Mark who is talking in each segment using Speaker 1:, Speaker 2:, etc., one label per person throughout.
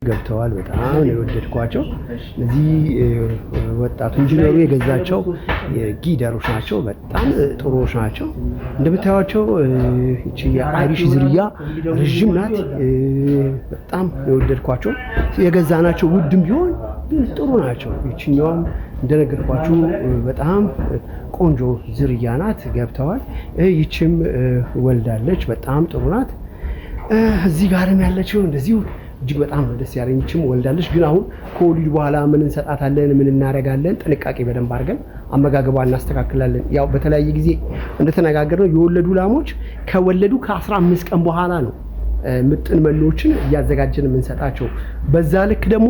Speaker 1: ገብተዋል በጣም ነው የወደድኳቸው። እዚህ ወጣቱ ኢንጂነሩ የገዛቸው የጊደሮች ናቸው። በጣም ጥሩዎች ናቸው። እንደምታዩቸው እቺ የአይሪሽ ዝርያ ረጅም ናት። በጣም የወደድኳቸው የገዛናቸው ውድም ቢሆን ጥሩ ናቸው። እቺኛውም እንደነገርኳችሁ በጣም ቆንጆ ዝርያ ናት። ገብተዋል። ይቺም ወልዳለች። በጣም ጥሩ ናት። እዚህ ጋርም ያለችው እንደዚሁ እጅግ በጣም ደስ ያለኝችም ወልዳለች። ግን አሁን ከወሊድ በኋላ ምን እንሰጣታለን ምን እናረጋለን ጥንቃቄ በደንብ አድርገን አመጋገቧን እናስተካክላለን። ያው በተለያየ ጊዜ እንደተነጋገርነው የወለዱ ላሞች ከወለዱ ከ15 ቀን በኋላ ነው ምጥን መኖችን እያዘጋጀን የምንሰጣቸው። በዛ ልክ ደግሞ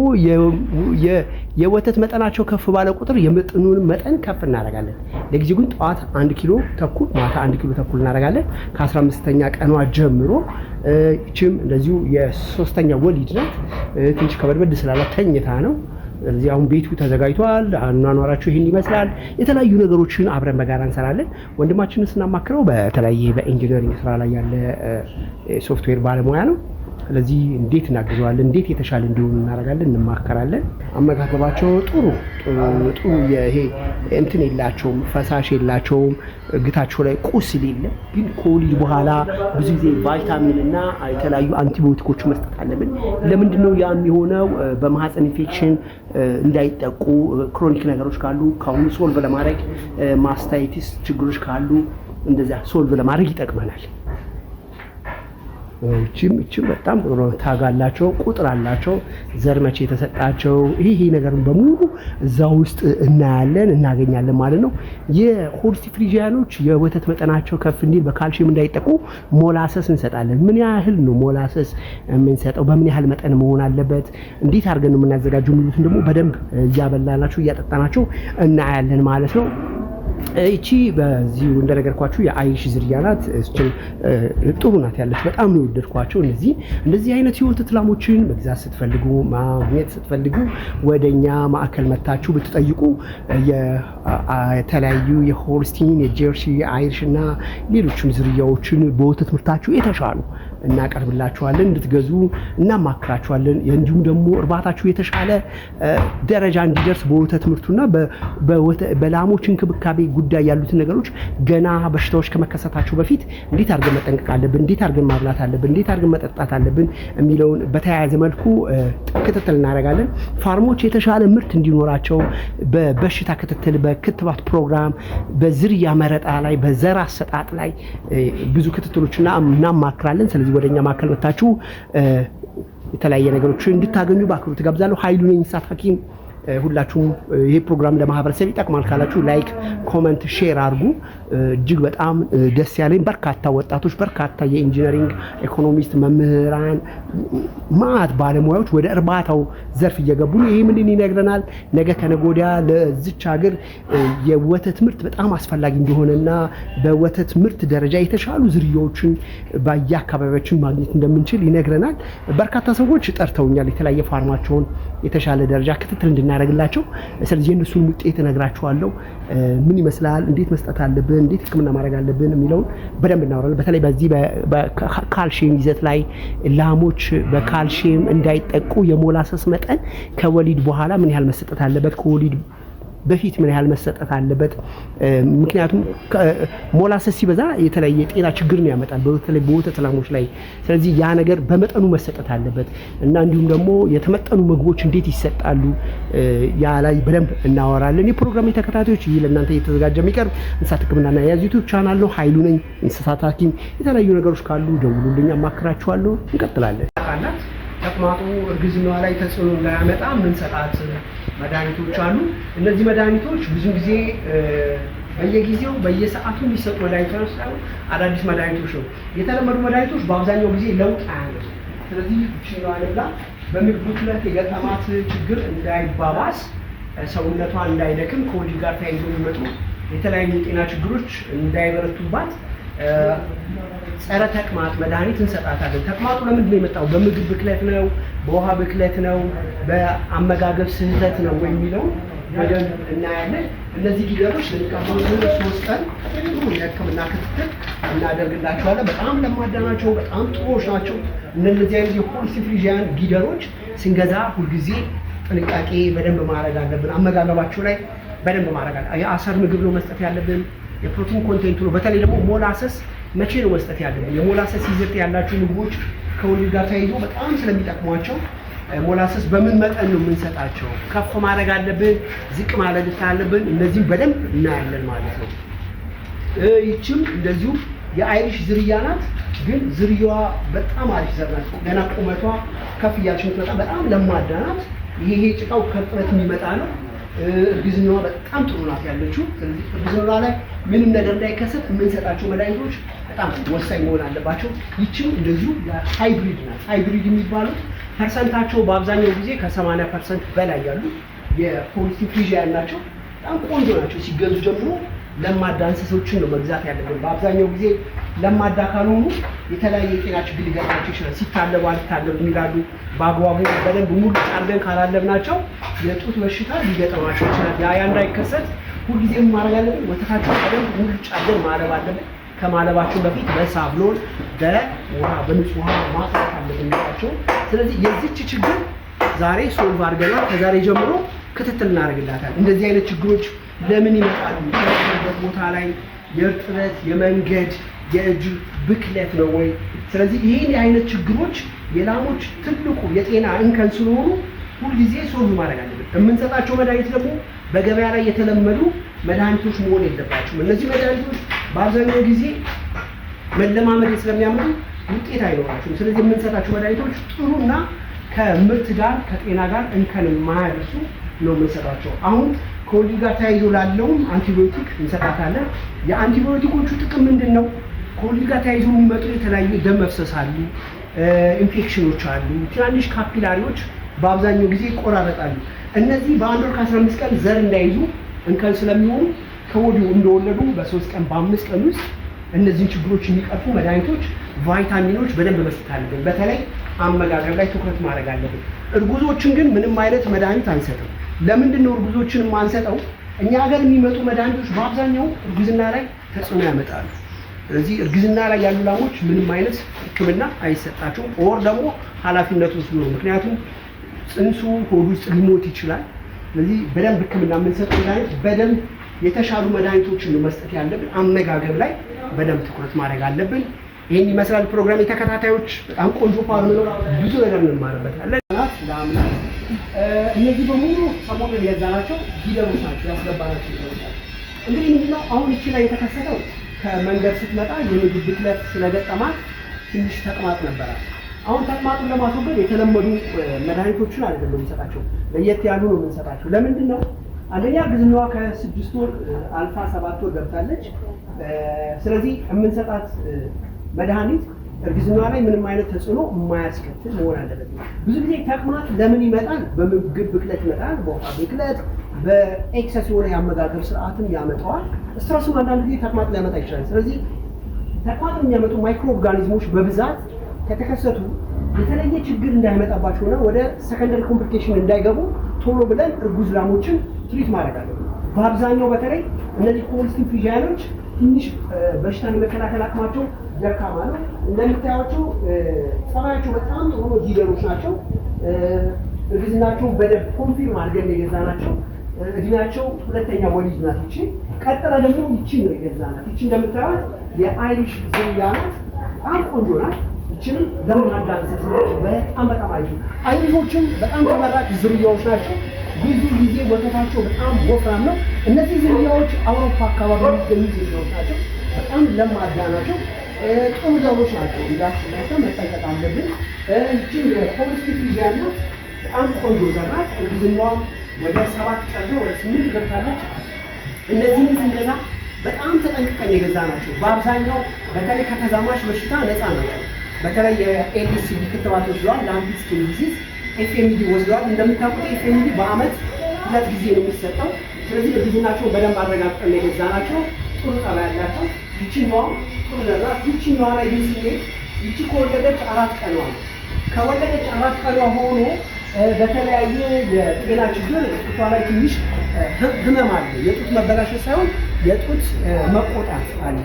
Speaker 1: የወተት መጠናቸው ከፍ ባለ ቁጥር የምጥኑን መጠን ከፍ እናደርጋለን። ለጊዜው ግን ጠዋት 1 ኪሎ ተኩል ማታ 1 ኪሎ ተኩል እናደርጋለን ከ15ኛ ቀኗ ጀምሮ። እቺም እንደዚሁ የ3ኛ ወሊድ ናት። ትንሽ ከበድበድ ስላለ ተኝታ ነው። ስለዚህ አሁን ቤቱ ተዘጋጅቷል። አኗኗራቸው ይሄን ይመስላል። የተለያዩ ነገሮችን አብረን በጋራ እንሰራለን። ወንድማችንን ስናማክረው በተለያየ በኢንጂነሪንግ ስራ ላይ ያለ ሶፍትዌር ባለሙያ ነው። ስለዚህ እንዴት እናግዘዋለን እንዴት የተሻለ እንዲሆን እናደርጋለን እንማከራለን። አመጋገባቸው ጥሩ ይሄ እንትን የላቸውም ፈሳሽ የላቸውም። ግታቸው ላይ ቁስል የለም። ግን ከወሊድ በኋላ ብዙ ጊዜ ቫይታሚን እና የተለያዩ አንቲባዮቲኮች መስጠት አለብን። ለምንድነው ያ የሚሆነው? በማህፀን ኢንፌክሽን እንዳይጠቁ ክሮኒክ ነገሮች ካሉ ካሁን ሶልቭ ለማድረግ ማስታይቲስ ችግሮች ካሉ እንደዛ ሶልቭ ለማድረግ ይጠቅመናል። እቺም በጣም ጥሩ ታጋላቸው ቁጥር አላቸው። ዘር መቼ የተሰጣቸው ይሄ ነገርን በሙሉ እዛው ውስጥ እናገኛለን ማለት ነው። የሆልስቲ ፍሪጂያኖች የወተት መጠናቸው ከፍ እንዲል በካልሲየም እንዳይጠቁ ሞላሰስ እንሰጣለን። ምን ያህል ነው ሞላሰስ የምንሰጠው? በምን ያህል መጠን መሆን አለበት? እንዴት አድርገን ነው የምናዘጋጀው? የሚሉትን ደግሞ በደንብ እያበላናቸው እያጠጣናቸው እናያለን ማለት ነው። እቺ በዚሁ እንደነገርኳችሁ የአይሪሽ ዝርያ ናት። ጥሩ ናት ያለች በጣም ነው የወደድኳቸው። እንደዚህ አይነት የወተት ላሞችን መግዛት ስትፈልጉ ማግኘት ስትፈልጉ ወደኛ ማዕከል መታችሁ ብትጠይቁ የተለያዩ የሆልስቲን የጀርሲ የአይሪሽ እና ሌሎችም ዝርያዎችን በወተት ምርታችሁ የተሻሉ እናቀርብላችኋለን። እንድትገዙ እናማክራችኋለን። እንዲሁም ደግሞ እርባታችሁ የተሻለ ደረጃ እንዲደርስ በወተት ምርቱና በላሞች እንክብካቤ ጉዳይ ያሉትን ነገሮች ገና በሽታዎች ከመከሰታቸው በፊት እንዴት አድርገን መጠንቀቅ አለብን፣ እንዴት አድርገን ማብላት አለብን፣ እንዴት አድርገን መጠጣት አለብን የሚለውን በተያያዘ መልኩ ክትትል እናደርጋለን። ፋርሞች የተሻለ ምርት እንዲኖራቸው በበሽታ ክትትል፣ በክትባት ፕሮግራም፣ በዝርያ መረጣ ላይ፣ በዘር አሰጣጥ ላይ ብዙ ክትትሎችና እናማክራለን። ስለዚህ ወደኛ ማዕከል መታችሁ የተለያየ ነገሮችን እንድታገኙ በአክብሮት ጋብዛለሁ። ኃይሉ ነኝ እንስሳት ሐኪም። ሁላችሁም ይሄ ፕሮግራም ለማህበረሰብ ይጠቅማል ካላችሁ ላይክ፣ ኮሜንት፣ ሼር አድርጉ። እጅግ በጣም ደስ ያለኝ በርካታ ወጣቶች በርካታ የኢንጂነሪንግ ኢኮኖሚስት መምህራን ማት ባለሙያዎች ወደ እርባታው ዘርፍ እየገቡ ነው። ይሄ ምን ይነግረናል? ነገ ከነገ ወዲያ ለዚች ሀገር የወተት ምርት በጣም አስፈላጊ እንደሆነና በወተት ምርት ደረጃ የተሻሉ ዝርያዎችን በየአካባቢያችን ማግኘት እንደምንችል ይነግረናል። በርካታ ሰዎች ጠርተውኛል የተለያየ ፋርማቸውን የተሻለ ደረጃ ክትትል እንድናደርግላቸው። ስለዚህ የእነሱን ውጤት እነግራችኋለሁ። ምን ይመስላል፣ እንዴት መስጠት አለብን፣ እንዴት ህክምና ማድረግ አለብን የሚለውን በደንብ እናወራለን። በተለይ በዚህ በካልሲየም ይዘት ላይ ላሞች በካልሲየም እንዳይጠቁ የሞላሰስ መጠን ከወሊድ በኋላ ምን ያህል መሰጠት አለበት፣ ከወሊድ በፊት ምን ያህል መሰጠት አለበት። ምክንያቱም ሞላሰስ ሲበዛ የተለያየ የጤና ችግርን ያመጣል በተለይ በወተት ላሞች ላይ። ስለዚህ ያ ነገር በመጠኑ መሰጠት አለበት እና እንዲሁም ደግሞ የተመጠኑ ምግቦች እንዴት ይሰጣሉ ያ ላይ በደንብ እናወራለን። የፕሮግራም ተከታታዮች ይህ ለእናንተ እየተዘጋጀ የሚቀርብ እንስሳት ህክምናና የያዝ ዩቲዩብ ቻናል ነው። ኃይሉ ነኝ እንስሳት ሐኪም። የተለያዩ ነገሮች ካሉ ደውሉልኝ፣ አማክራችኋለሁ። እንቀጥላለን። ተቅማጡ እርግዝናዋ ላይ ተጽዕኖ እንዳያመጣ የምንሰጣት መድኃኒቶች አሉ። እነዚህ መድኃኒቶች ብዙ ጊዜ በየጊዜው በየሰዓቱ የሚሰጡ መድኃኒቶች ሳይሆን አዳዲስ መድኃኒቶች ነው። የተለመዱ መድኃኒቶች በአብዛኛው ጊዜ ለውጥ አያመጡ። ስለዚህ ችግሯ አለላ በምግብ ብክለት የገጠማት ችግር እንዳይባባስ፣ ሰውነቷ እንዳይደክም፣ ከወሊድ ጋር ተያይዞ የሚመጡ የተለያዩ የጤና ችግሮች እንዳይበረቱባት ጸረ ተቅማጥ መድኃኒት እንሰጣታለን። ተቅማጡ ለምንድን ነው የመጣው? በምግብ ብክለት ነው፣ በውሃ ብክለት ነው፣ በአመጋገብ ስህተት ነው የሚለው በደንብ እናያለን። እነዚህ ጊደሮች ለሚቀጥሉት 3 ቀን ጥሩ የሕክምና ክትትል እናደርግላቸዋለን። በጣም ለማዳ ናቸው፣ በጣም ጥሩዎች ናቸው። እነዚህ አይነት የፖሊሲ ፍሪዥያን ጊደሮች ስንገዛ ሁልጊዜ ጥንቃቄ በደንብ ማድረግ አለብን። አመጋገባቸው ላይ በደንብ ማድረግ አለ። የአሰር ምግብ ነው መስጠት ያለብን። የፕሮቲን ኮንቴንቱ ነው። በተለይ ደግሞ ሞላሰስ መቼ ነው መስጠት ያለብን? የሞላሰስ ይዘት ያላቸው ምግቦች ከወሊድ ጋር ተያይዞ በጣም ስለሚጠቅሟቸው ሞላሰስ በምን መጠን ነው የምንሰጣቸው? ከፍ ማድረግ አለብን፣ ዝቅ ማድረግ አለብን። እነዚህም በደንብ እናያለን ማለት ነው። ይችም እንደዚሁ የአይሪሽ ዝርያ ናት፣ ግን ዝርያዋ በጣም አሪፍ ዘር ናት። ገና ቁመቷ ከፍ እያለች የምትመጣ በጣም ለማዳ ናት። ይሄ ጭቃው ከጥረት የሚመጣ ነው። እርግዝናዋ በጣም ጥሩ ናት ያለችው። ስለዚህ እርግዝናዋ ላይ ምንም ነገር እንዳይከሰት የምንሰጣቸው መድኃኒቶች በጣም ወሳኝ መሆን አለባቸው። ይችም እንደዚሁ ሃይብሪድ ናት። ሃይብሪድ የሚባሉት ፐርሰንታቸው በአብዛኛው ጊዜ ከ80% በላይ ያሉ የፖሊሲ ፍሪዥያን ናቸው። በጣም ቆንጆ ናቸው። ሲገዙ ጀምሮ ለማዳ እንስሶችን ነው መግዛት ያለብን። በአብዛኛው ጊዜ ለማዳ ካልሆኑ የተለያየ የጤና ችግር ሊገጥማቸው ይችላል። ሲታለቡ አልታለቡ ይላሉ። በአግባቡ በደንብ ሙሉ አድርገን ካላለብናቸው የጡት በሽታ ሊገጥማቸው ይችላል። ያ እንዳይከሰት ሁልጊዜም ማድረግ ያለብን ወተታቸው በደንብ ሙሉ አድርገን ማለብ አለብን። ከማለባቸው በፊት በሳብሎን በውሃ በንጹህ ውሃ ማጥራት አለብን ናቸው። ስለዚህ የዚች ችግር ዛሬ ሶልቭ አድርገናል። ከዛሬ ጀምሮ ክትትል እናደርግላታል። እንደዚህ አይነት ችግሮች ለምን ይመጣሉ? የሚመጡበት ቦታ ላይ የእርጥበት የመንገድ የእጅ ብክለት ነው ወይ? ስለዚህ ይህን አይነት ችግሮች የላሞች ትልቁ የጤና እንከን ስለሆኑ ሁልጊዜ ሶልቭ ማድረግ አለብን። የምንሰጣቸው መድኃኒት ደግሞ በገበያ ላይ የተለመዱ መድኃኒቶች መሆን የለባቸውም። እነዚህ መድኃኒቶች በአብዛኛው ጊዜ መለማመድ ስለሚያምሩ ውጤት አይኖራቸውም። ስለዚህ የምንሰጣቸው መድኃኒቶች ጥሩና ከምርት ጋር ከጤና ጋር እንከን የማያደርሱ ነው የምንሰጣቸው። አሁን ከወሊድ ጋር ተያይዞ ላለውም አንቲባዮቲክ እንሰጣታለን። የአንቲባዮቲኮቹ ጥቅም ምንድን ነው? ከወሊድ ጋር ተያይዞ የሚመጡ የተለያዩ ደም መፍሰስ አሉ፣ ኢንፌክሽኖች አሉ፣ ትናንሽ ካፒላሪዎች በአብዛኛው ጊዜ ይቆራረጣሉ። እነዚህ በአንድ ወር ከ15 ቀን ዘር እንዳይዙ እንከን ስለሚሆኑ ከወዲሁ እንደወለዱ በ3 ቀን በ5 ቀን ውስጥ እነዚህን ችግሮች የሚቀርፉ መድኃኒቶች፣ ቫይታሚኖች በደንብ መስጠት አለብን። በተለይ አመጋገብ ላይ ትኩረት ማድረግ አለብን። እርጉዞችን ግን ምንም አይነት መድኃኒት አንሰጥም። ለምንድን ነው እርጉዞችን የማንሰጠው? እኛ ሀገር የሚመጡ መድኃኒቶች በአብዛኛው እርግዝና ላይ ተጽዕኖ ያመጣሉ። ስለዚህ እርግዝና ላይ ያሉ ላሞች ምንም አይነት ሕክምና አይሰጣቸውም። ኦር ደግሞ ኃላፊነት ወስዶ ነው። ምክንያቱም ጽንሱ ሆድ ውስጥ ሊሞት ይችላል። ስለዚህ በደንብ ሕክምና የምንሰጠው መድኃኒት በደንብ የተሻሉ መድኃኒቶችን ነው መስጠት ያለብን። አመጋገብ ላይ በደንብ ትኩረት ማድረግ አለብን። ይህን ይመስላል ፕሮግራም የተከታታዮች። በጣም ቆንጆ ፋርም ነው። ብዙ ነገር እንማርበታለን። ለአምናት እነዚህ በሙሉ ሰሞኑን የገዛናቸው ጊደሮች ናቸው፣ ያስገባናቸው ጊደሮች ናቸው። እንግዲህ ምንድነው አሁን እቺ ላይ የተከሰተው ከመንገድ ስትመጣ የምግብ ብክለት ስለገጠማት ትንሽ ተቅማጥ ነበራል። አሁን ተቅማጡን ለማስወገድ የተለመዱ መድኃኒቶችን አይደለም የምንሰጣቸው፣ ለየት ያሉ ነው የምንሰጣቸው። ለምንድን ነው? አንደኛ እርግዝናዋ ከ6 ወር አልፋ 7 ወር ገብታለች። ስለዚህ የምንሰጣት መድኃኒት እርግዝናዋ ላይ ምንም አይነት ተጽዕኖ የማያስከትል መሆን አለበት። ብዙ ጊዜ ተቅማጥ ለምን ይመጣል? በምግብ ብክለት ይመጣል። በውሃ ብክለት፣ በኤክሰስ የሆነ የአመጋገብ ስርዓትን ያመጣዋል። ስትረሱን አንዳንድ ጊዜ ተቅማጥ ሊያመጣ ይችላል። ስለዚህ ተቅማጥ የሚያመጡ ማይክሮ ኦርጋኒዝሞች በብዛት ከተከሰቱ የተለየ ችግር እንዳይመጣባቸውና ወደ ሰከንደሪ ኮምፕሊኬሽን እንዳይገቡ ቶሎ ብለን እርጉዝ ላሞችን ትሪት ማድረግ አለብን። በአብዛኛው በተለይ እነዚህ ሆልስቲን ፍሪዥያኖች ትንሽ በሽታን የመከላከል አቅማቸው ደካማ ነው። እንደምታያቸው ጸባያቸው በጣም ጥሩ ጊደሮች ናቸው። እርግዝናቸውን በደንብ ኮንፊርም አድርገን የገዛናቸው። እድሜያቸው 2ኛ ወሊድ ናት። ይቺ ቀጥላ ደግሞ ይቺ ነው የገዛናት። ይቺ እንደምታዩት የአይሪሽ ዝርያ ናት። በጣም ቆንጆ ናት። ይችንም ለማዳ እንስሳት በጣም አይዙ አይሪሾችም በጣም ተመራጭ ዝርያዎች ናቸው። ብዙ ጊዜ ወተታቸው በጣም ወፍራም ነው። እነዚህ ዝርያዎች አውሮፓ አካባቢ የሚገኙ ዝርያዎች ናቸው። በጣም ለማዳ ናቸው። ጥሩ ዘሮች ናቸው። እንዳስናቸው መጠንቀቅ አለብን። እቺ የፖሊሲ ፍሪዥያን ናት። በጣም ቆንጆ ዘር ናት። እርግዝናዋ ወደ 7 ቀን ነው፣ ወደ 8 ገብታለች። እነዚህን ስንገዛ በጣም ተጠንቅቀን የገዛ ናቸው። በአብዛኛው በተለይ ከተዛማች በሽታ ነፃ ናቸው። በተለይ የኤልሲዲ ክትባት ወስደዋል። ለአንቲክ ስኪን ዲዚዝ ኤፍኤምዲ ወስደዋል። እንደምታውቁት ኤፍኤምዲ በአመት 2 ጊዜ ነው የሚሰጠው። ስለዚህ እርግዝናቸውን በደንብ አረጋግጠን የገዛ ናቸው። ጥሩ ጠባይ ያላቸው። ይችኛዋ ጥሩ ዘራ። ይችኛዋ ላይ ግን ስንሄድ ይቺ ከወለደች 4 ቀኗ ነው። ከወለደች 4 ቀኗ ሆኖ በተለያየ የጤና ችግር ጡቷ ላይ ትንሽ ህመም አለ። የጡት መበላሸት ሳይሆን የጡት መቆጣት አለ።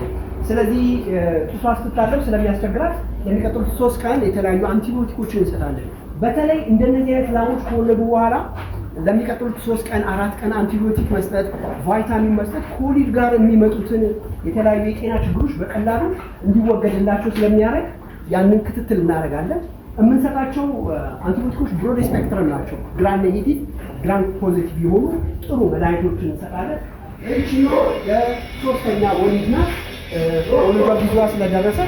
Speaker 1: ስለዚህ ጡቷ ስትታጠብ ስለሚያስቸግራት የሚቀጥሉት 3 ቀን የተለያዩ አንቲቢዮቲኮችን እንሰጣለን። በተለይ እንደነዚህ አይነት ላሞች ከወለዱ በኋላ ለሚቀጥሉት 3 ቀን 4 ቀን አንቲቢዮቲክ መስጠት፣ ቫይታሚን መስጠት ከወሊድ ጋር የሚመጡትን የተለያዩ የጤና ችግሮች በቀላሉ እንዲወገድላቸው ስለሚያደርግ ያንን ክትትል እናደርጋለን። የምንሰጣቸው አንቲቢዮቲኮች ብሮድ ስፔክትረም ናቸው። ግራም ኔጌቲቭ፣ ግራም ፖዚቲቭ የሆኑ ጥሩ መድኃኒቶችን እንሰጣለን። እቺኖ የሶስተኛ ወሊድ ናት። ወሊዷ ጊዜዋ ስለደረሰ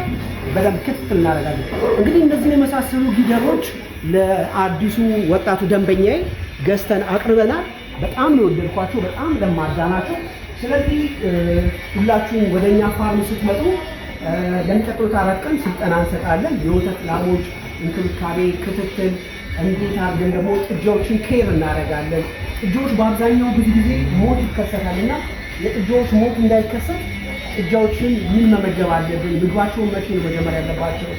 Speaker 1: በደንብ ክትትል እናደርጋለን። እንግዲህ እነዚህን የመሳሰሉ ጊደሮች ለአዲሱ ወጣቱ ደንበኛዬ ገዝተን አቅርበናል። በጣም ነው የወደድኳቸው። በጣም ለማዳ ናቸው። ስለዚህ ሁላችሁም ወደኛ ፋርም ስትመጡ ለሚቀጥሉት 4 ቀን ስልጠና እንሰጣለን። የወተት ላሞች እንክብካቤ፣ ክትትል፣ እንዴት አድርገን ደግሞ ጥጃዎችን ኬር እናደርጋለን። ጥጃዎች በአብዛኛው ብዙ ጊዜ ሞት ይከሰታልና የጥጃዎች ሞት እንዳይከሰት ጥጃዎችን ምን መመገብ አለብን፣ ምግባቸውን መቼ ነው መጀመር ያለባቸው፣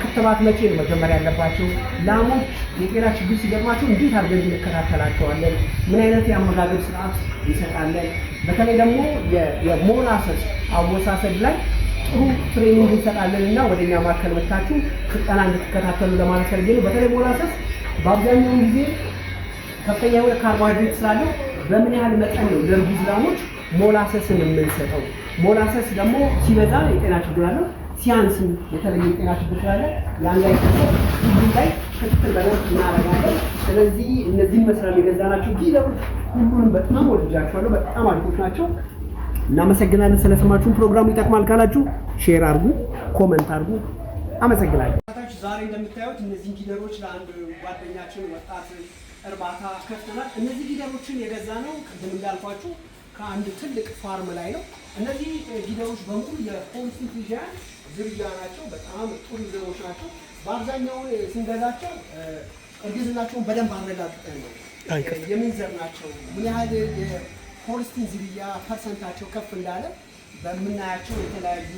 Speaker 1: ክትባት መቼ ነው መጀመር ያለባቸው፣ ላሞች የጤና ችግር ሲገጥማቸው እንዴት አድርገን እንከታተላቸዋለን፣ ምን አይነት የአመጋገብ ስርዓት እንሰጣለን። በተለይ ደግሞ የሞላሰስ አወሳሰድ ላይ ጥሩ ትሬኒንግ እንሰጣለን እና ወደኛ ማዕከል መጥታችሁ ስልጠና እንድትከታተሉ ለማለት ፈልጌ ነው። በተለይ ሞላሰስ በአብዛኛው ጊዜ ከፍተኛ የሆነ ካርቦሃይድሬት ስላለው በምን ያህል መጠን ነው ለእርጉዝ ላሞች ሞላሰስን የምንሰጠው? ሞላሰስ ደግሞ ሲበዛ የጤና ችግር አለው፣ ሲያንስም የተለየ የጤና ችግር ስላለ ያን ላይ ሁሉም ላይ ክትትል በደንብ እናደርጋለን። ስለዚህ እነዚህን መስራት የገዛናቸው ጊደሮች ሁሉንም በጣም ወድጃቸዋለሁ። በጣም አሪፎች ናቸው። እናመሰግናለን ስለሰማችሁን። ፕሮግራሙ ይጠቅማል ካላችሁ ሼር አድርጉ፣ ኮመንት አድርጉ። አመሰግናለሁ። ዛሬ እንደምታዩት እነዚህ ጊደሮች ለአንድ ጓደኛችን ወጣት እርባታ ከፍተናል። እነዚህ ጊደሮችን የገዛ ነው ቅድም እንዳልኳችሁ ከአንድ ትልቅ ፋርም ላይ ነው። እነዚህ ጊደሮች በሙሉ የሆልስቲን ፍሪዚያን ዝርያ ናቸው። በጣም ጥሩ ዝርያዎች ናቸው። በአብዛኛው ስንገዛቸው እርግዝናቸውን በደንብ አረጋግጠን ነው የምንዘር ናቸው። ምን ያህል ሆልስቲን ዝርያ ፐርሰንታቸው ከፍ እንዳለ በምናያቸው የተለያዩ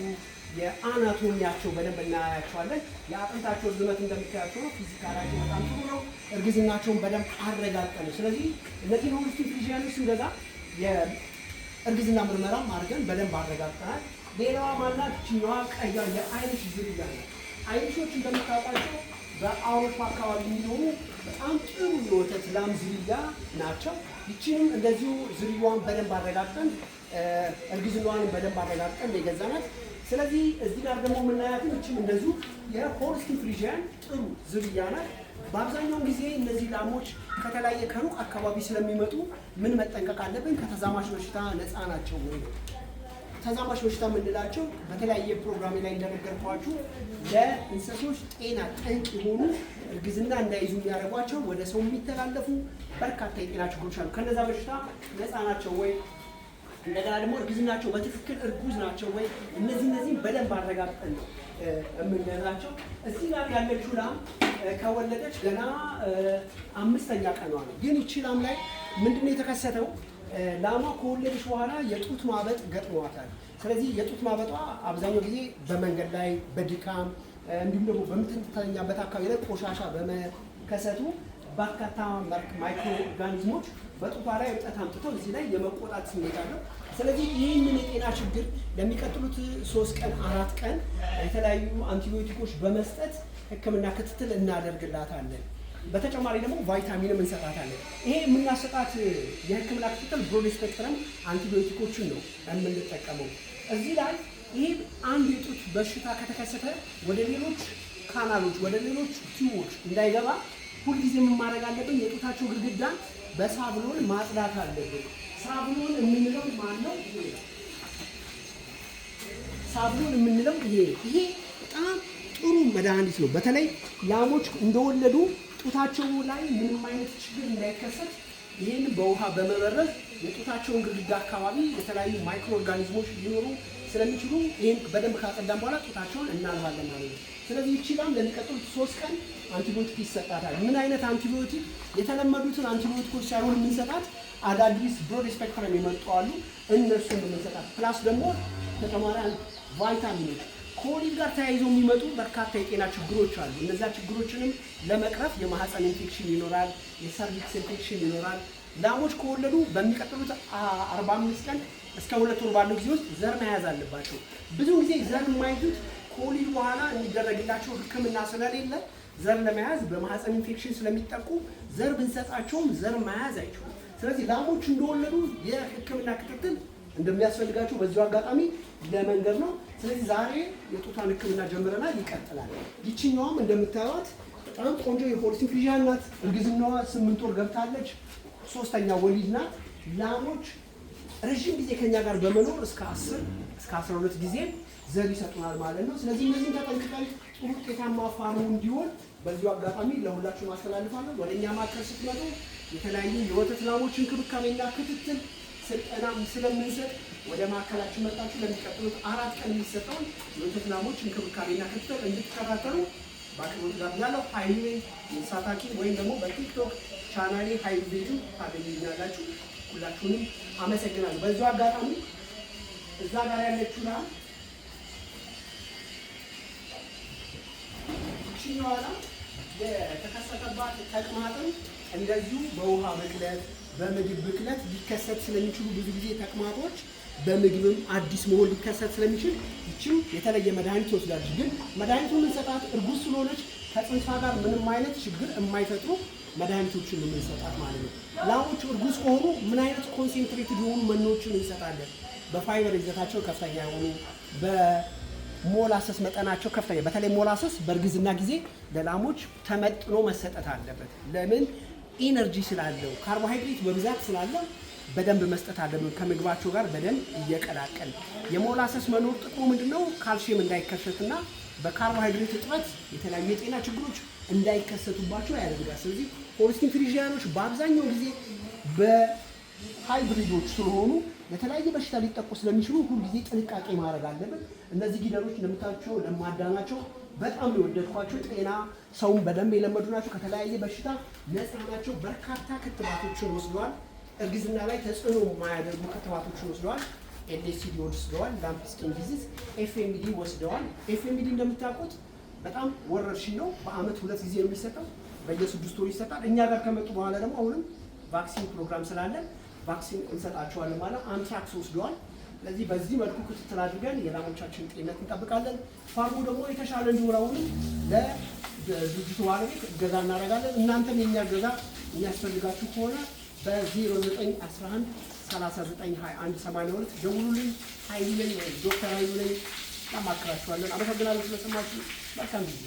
Speaker 1: የአናቶሚያቸው በደንብ እናያቸዋለን። የአጥንታቸው ርዝመት እንደምታያቸው ነው። ፊዚካላቸው በጣም ጥሩ ነው። እርግዝናቸውን በደንብ አረጋግጠን ነው። ስለዚህ እነዚህን ሆልስቲን ፍሪዚያኖች ስንገዛ የእርግዝና ምርመራም አድርገን በደንብ አረጋግጠናል። ሌላዋ ማናት? ይችኛዋ ቀያ የአይሪሽ ዝርያ ነው። አይሪሾች እንደምታውቋቸው በአውሮፓ አካባቢ የሚኖሩ በጣም ጥሩ የወተት ላም ዝርያ ናቸው። ይችንም እንደዚሁ ዝርያዋን በደንብ አረጋግጠን እርግዝናዋንም በደንብ አረጋግጠን የገዛናት። ስለዚህ እዚህ ጋር ደግሞ የምናያትን ይችም እንደዚሁ የሆልስቲን ፍሪዚያን ጥሩ ዝርያ ናት። በአብዛኛው ጊዜ እነዚህ ላሞች ከተለያየ ከሩቅ አካባቢ ስለሚመጡ ምን መጠንቀቅ አለብን? ከተዛማች በሽታ ነፃ ናቸው ወይ? ተዛማች በሽታ የምንላቸው በተለያየ ፕሮግራም ላይ እንደነገርኳችሁ ለእንስሶች ጤና ጠንቅ የሆኑ እርግዝና እንዳይዙ የሚያደርጓቸው ወደ ሰው የሚተላለፉ በርካታ የጤና ችግሮች አሉ። ከነዛ በሽታ ነፃ ናቸው ወይ? እንደገና ደግሞ እርግዝናቸው በትክክል እርጉዝ ናቸው ወይ? እነዚህም በደንብ አረጋግጠን ነው የምንገዛቸው። እዚህ ጋር ያለችው ላም ከወለደች ገና 5ኛ ቀኗ ነው። ግን ይቺ ላም ላይ ምንድነው የተከሰተው? ላሟ ከወለደች በኋላ የጡት ማበጥ ገጥሟታል። ስለዚህ የጡት ማበጧ አብዛኛው ጊዜ በመንገድ ላይ በድካም እንዲሁም ደግሞ በምትተኛበት አካባቢ ላይ ቆሻሻ በመከሰቱ በርካታ ማይክሮ ኦርጋኒዝሞች በጡቷ ላይ እብጠት አምጥተው እዚህ ላይ የመቆጣት ስሜት አለው። ስለዚህ ይህንን የጤና ችግር ለሚቀጥሉት 3 ቀን 4 ቀን የተለያዩ አንቲቢዮቲኮች በመስጠት ሕክምና ክትትል እናደርግላታለን። በተጨማሪ ደግሞ ቫይታሚንም እንሰጣታለን። ይሄ የምናሰጣት የሕክምና ክትትል ብሮድ ስፔክትረም አንቲቢዮቲኮችን ነው የምንጠቀመው። እዚህ ላይ ይሄ አንድ የጡት በሽታ ከተከሰተ ወደ ሌሎች ካናሎች ወደ ሌሎች ቲዩቦች እንዳይገባ ሁልጊዜ ምን ማድረግ አለብን? የጡታቸው ግድግዳን በሳብሎን ማጽዳት አለብን። ሳብሎን የምንለው ማነው? ሳብሎን የምንለው ይሄ በጣም ጥሩ መድኃኒት ነው። በተለይ ላሞች እንደወለዱ ጡታቸው ላይ ምንም አይነት ችግር እንዳይከሰት ይህን በውሃ በመበረዝ የጡታቸውን ግድግዳ አካባቢ የተለያዩ ማይክሮ ኦርጋኒዝሞች ሊኖሩ ስለሚችሉ ይህን በደንብ ካጸዳን በኋላ ጡታቸውን እናልባለን ማለት ነው። ስለዚህ ይቺ ላም ለሚቀጥሉት 3 ቀን አንቲቢዮቲክ ይሰጣታል። ምን አይነት አንቲቢዮቲክ? የተለመዱትን አንቲቢዮቲኮች ሳይሆን የምንሰጣት አዳዲስ ብሮድ ስፔክትረም የመጡ አሉ፣ እነሱን የምንሰጣት ፕላስ ደግሞ ተጨማሪ ቫይታሚኖች ከወሊድ ጋር ተያይዘው የሚመጡ በርካታ የጤና ችግሮች አሉ። እነዛ ችግሮችንም ለመቅረፍ የማህፀን ኢንፌክሽን ይኖራል፣ የሰርቪክስ ኢንፌክሽን ይኖራል። ላሞች ከወለዱ በሚቀጥሉት 45 ቀን እስከ 2 ወር ባለው ጊዜ ውስጥ ዘር መያዝ አለባቸው። ብዙ ጊዜ ዘር የማይዙት ከወሊድ በኋላ የሚደረግላቸው ሕክምና ስለሌለ ዘር ለመያዝ በማህፀን ኢንፌክሽን ስለሚጠቁ ዘር ብንሰጣቸውም ዘር መያዝ አይችሉም። ስለዚህ ላሞች እንደወለዱ የሕክምና ክትትል እንደሚያስፈልጋቸው በዚሁ አጋጣሚ ለመንገር ነው። ስለዚህ ዛሬ የጡቷን ሕክምና ጀምረናል፣ ይቀጥላል። ይችኛዋም እንደምታዩት በጣም ቆንጆ የፖሊሲን ፍሪዣን ናት። እርግዝናዋ 8 ወር ገብታለች። 3ኛ ወሊድ ናት። ላሞች ረዥም ጊዜ ከኛ ጋር በመኖር እስከ 10 እስከ 12 ጊዜ ዘር ይሰጡናል ማለት ነው። ስለዚህ እነዚህን ተጠንቅቀን ጥሩ ውጤታማ ፋርሙ እንዲሆን በዚሁ አጋጣሚ ለሁላችሁ ማስተላልፋለሁ። ወደ እኛ ማዕከል ስትመጡ የተለያዩ የወተት ላሞች እንክብካቤና ክትትል ስልጠና ስለምንሰጥ ወደ ማዕከላችን መጣችሁ ለሚቀጥሉት 4 ቀን የሚሰጠውን የወተት ላሞች እንክብካቤና ክትትል እንድትከታተሉ በአክብሮት ጋብዛለሁ። ኃይሉ የእንስሳት ሐኪም ወይም ደግሞ በቲክቶክ ቻናሌ ኃይሉ ቤቱ ታገኙኛላችሁ። ሁላችሁንም አመሰግናለሁ። በዚሁ አጋጣሚ እዛ ጋር ያለችው ላም ቺኛዋላ የተከሰተባት ተቅማጥም እንደዚሁ በውሃ ብክለት በምግብ ብክለት ሊከሰት ስለሚችሉ ብዙ ጊዜ ተቅማጦች በምግብም አዲስ መሆን ሊከሰት ስለሚችል ይችም የተለየ መድኃኒት ትወስዳለች። ግን መድኃኒቱን የምንሰጣት እርጉዝ ስለሆነች ከጽንሷ ጋር ምንም አይነት ችግር የማይፈጥሩ መድኃኒቶችን የምንሰጣት ማለት ነው። ላሞች እርጉዝ ከሆኑ ምን አይነት ኮንሴንትሬትድ የሆኑ መኖችን እንሰጣለን? በፋይበር ይዘታቸው ከፍተኛ የሆኑ በሞላሰስ መጠናቸው ከፍተኛ፣ በተለይ ሞላሰስ በእርግዝና ጊዜ ለላሞች ተመጥኖ መሰጠት አለበት። ለምን? ኢነርጂ ስላለው ካርቦሃይድሬት በብዛት ስላለው በደንብ መስጠት አለብን። ከምግባቸው ጋር በደንብ እየቀላቀል የሞላሰስ መኖር ጥቅሙ ምንድነው? ካልሲየም እንዳይከሰትና በካርቦሃይድሬት እጥረት የተለያዩ የጤና ችግሮች እንዳይከሰቱባቸው ያደርጋል። ስለዚህ ሆልስቲን ፍሪዥያኖች በአብዛኛው ጊዜ በሃይብሪዶች ስለሆኑ የተለያየ በሽታ ሊጠቁ ስለሚችሉ ሁልጊዜ ጥንቃቄ ማድረግ አለብን። እነዚህ ጊደሮች እንደምታዩቸው ለማዳ ናቸው። በጣም የወደድኳቸው ጤና ሰውን በደንብ የለመዱ ናቸው። ከተለያየ በሽታ ነፃ ናቸው። በርካታ ክትባቶችን ወስደዋል። እርግዝና ላይ ተጽዕኖ የማያደርጉ ክትባቶችን ወስደዋል። ኤልኤስዲ ወስደዋል። ላምፕ ስኪን ዲዚዝ፣ ኤፍኤምዲ ወስደዋል። ኤፍኤምዲ እንደምታውቁት በጣም ወረርሽኝ ነው። በአመት 2 ጊዜ ነው የሚሰጠው፣ በየ6 ወሩ ይሰጣል። እኛ ጋር ከመጡ በኋላ ደግሞ አሁንም ቫክሲን ፕሮግራም ስላለን ቫክሲን እንሰጣቸዋለን ማለት አንትራክስ ወስደዋል። ስለዚህ በዚህ መልኩ ክትትል አድርገን የላሞቻችን ጤንነት እንጠብቃለን። ፋርሙ ደግሞ የተሻለ እንዲሆን አሁንም ለድርጅቱ ባለቤት እገዛ እናደርጋለን። እናንተም የኛ እገዛ የሚያስፈልጋችሁ ከሆነ በ0911 392182 ደውሉልኝ። ኃይሉ ነኝ፣ ዶክተር ኃይሉ ነኝ። እናማክራችኋለን። አመሰግናለሁ ስለሰማችሁ። መልካም ጊዜ